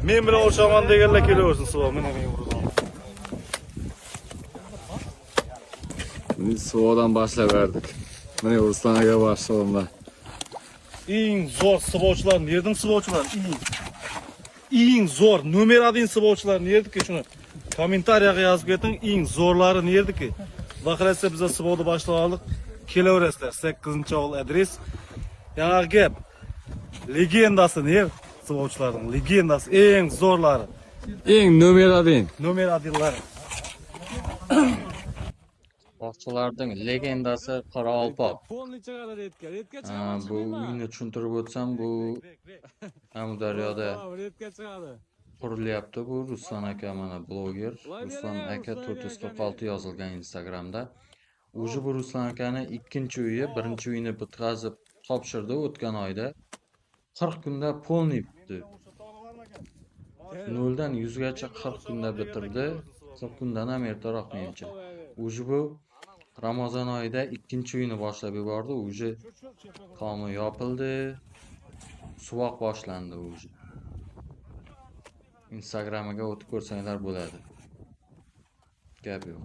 Men bilan o'lchaman deganlar kelaversin suv. Mana men buradan. Biz suvodan başlaverdik. Mana Ruslan aka boshlig'imda. Eng zo'r sıvovchilar nerdan sıvovchilar? Eng zo'r nomer 1 sıvovchilar nerdiki shuni kommentariyaga yozib keting. Eng zo'rlari nerdiki? Xudo xolasa biz sıvovni boshlab oldik. Kelaverasizlar. 8-o'g'il adres. Yana gap. Legendasi ner sıvovchilarning legendasi eng zo'rlari. Eng nomer 1. Nomer 1'lar. Boqchilarning legendasi Qoraqalpoq. Polni chiqadi redga Bu uyni tushuntirib o'tsam, bu Amudaryoda redga chiqadi. qurilyapti. Bu Ruslan aka mana bloger. Ruslan aka 446 yozilgan Instagramda. O'zi bu Ruslan akani ikkinchi uyi, birinchi uyini bitkazib topshirdi o'tgan oyda. 40 kunda polni bitdi. 0 dan 100 gacha 40 kunda bitirdi. 40 kundan ham ertaroq menimcha. O'zi bu Ramazon oyida ikkinchi uyini boshlab yubordi. O'zi tomi yopildi. Suvoq boshlandi o'zi. Instagramiga o'tib ko'rsanglar bo'ladi. Gap yo'q.